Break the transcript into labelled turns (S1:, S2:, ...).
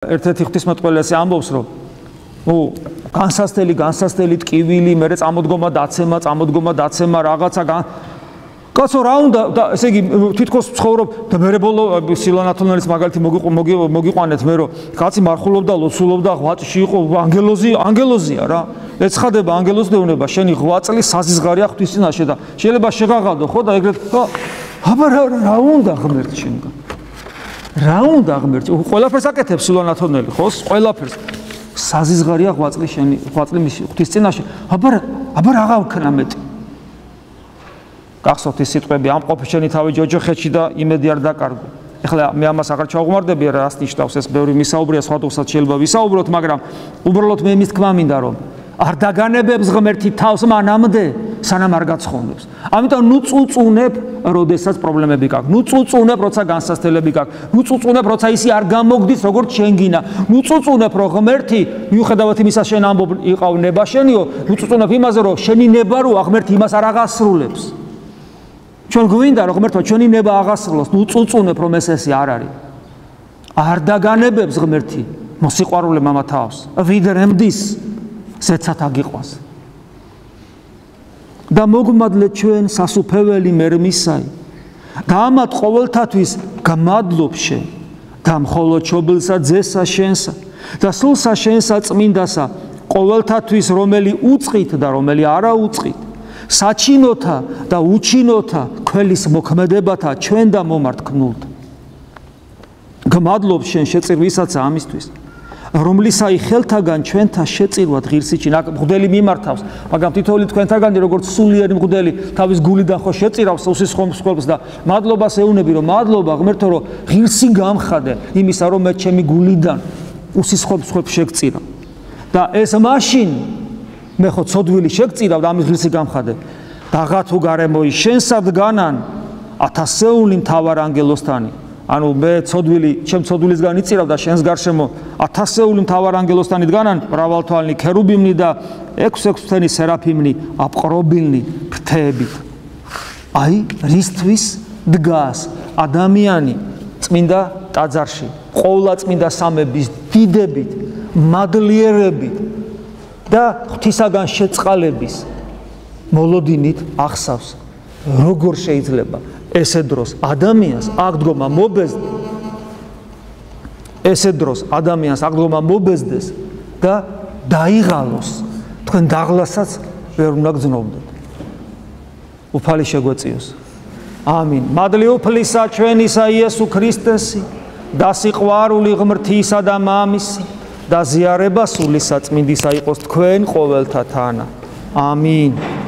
S1: ერთ-ერთი ღვთისმეტყველესი ამბობს, რომ განსასწრელი ტკივილი, მერე წამოდგომა დაცემა, რაღაცა კაცო რა უნდა და ესე იგი თითქოს ცხოვრობ და მერე ბოლო სილანათონელის მაგალითი მოგიყვანეთ მე რომ კაცი მარხულობდა, ლოცულობდა, ღვაწლში იყო, ანგელოზია რა. ეცხადება ანგელოზს დევნება, შენი ღვაწლი საზიზღარია ღვთის წინაშე და შეიძლება შეღაღადო ხო და ეგრეთ აბა რა უნდა ღმერთს შენგან. რა უნდა ღმერთს? ყველაფერს აკეთებს სილანათონელი, ხო? ყველაფერს. საზიზღარია ღვაწლი მისი ღვთის წინაშე. აბა რა გავქნა მეტი? გახსოვთ ის სიტყვები, ამ ყოფი შენი თავი ჯოჯოხეთში და იმედი არ დაკარგო. ეხლა მე ამას აღარ ჩავღმარდები, რას ნიშნავს ეს ბევრი მისაუბრია, სხვადასხვა შეიძლება ვისაუბროთ, მაგრამ უბრალოდ მე იმის თქმა მინდა რომ არ დაგანებებს ღმერთი თავს მანამდე, სანამ არ გაცხონებს. ამიტომ ნუ წუწუნებ, როდესაც პრობლემები გაქვს. ნუ წუწუნებ, როცა განსასწრელები გაქვს. ნუ წუწუნებ, როცა ისი არ გამოგდის, როგორც შენგინა. ნუ წუწუნებ, რომ ღმერთი, მიუხედავად იმისა, შენ ამბობ იყავ ნება შენიო, ნუ წუწუნებ იმაზე, რომ შენი ნება როა, ღმერთი იმას არ აღასრულებს. ჩვენ გვინდა რომ ღმერთო ჩვენი ნება აღასრულოს, ნუ წუწუნებ რომ ესე არ არის. არ დაგანებებს ღმერთი მოსიყვარულე მამა თავს. ვიდრე მდის ზეცად აგიყვას. და მოგმადლეთ ჩვენ სასუფეველი მერმისაი. და ამათ ყოველთათვის გმადლობ შენ და მხოლოდ ჩობილსა ძესა შენსა და სულსა შენსა წმინდასა ყოველთათვის რომელი უწყით და რომელი არა უწყით. საჩინოთა და უჩინოთა ქველის მოქმედებათა ჩვენ და მომართკნულთ. გმადლობ შენ შეწირვისაცა ამისთვის, რომლისაი ხელთაგან ჩვენთა შეწირვად ღირსიჩინ. აქ მღვდელი მიმართავს, მაგრამ თითოეული თქვენთაგანი როგორც სულიერი მღვდელი თავის გულიდან ხო შეწირავს უსისხლოს და მადლობას ეუბნები, რომ მადლობა ღმერთო, რომ ღირსი გამხადე იმისა, რომ მე ჩემი გულიდან უსისხლოს შეგწირა. და ეს მაშინ მე ხო ცოდვილი შეგწირავ და ამის ღირსი გამხადე. დაღა თუ გარემოი შენსად განან ათასეული მთავარ ანგელოსთანი. ანუ მე ჩემ ცოდვილისგან იწირავ და შენს გარშემო ათასეული მთავარ ანგელოსთანით განან მრავალთვალნი ქერუბიმნი და 6-6 სერაფიმნი აპყრობილნი ფრთებით. აი რისთვის დგას ადამიანი წმინდა ტაძარში, ყოვლა წმინდა სამების დიდებით, მადლიერებით და ღვთისაგან შეწყალების მოლოდინით ახსავს. როგორ შეიძლება ესე დროს ადამიანს აღდგომა მობეზდეს და დაიღალოს, თქვენ დაღლასაც ვერ უნდა გძნობდეთ. უფალი შეგვეწიოს. ამინ. მადლი უფლისა ჩვენისა იესო ქრისტესი და სიყვარული ღმრთისა და მამისი და ზიარება სული საწმინდისა იყოს თქვენ ყოველთა თანა. ამინ.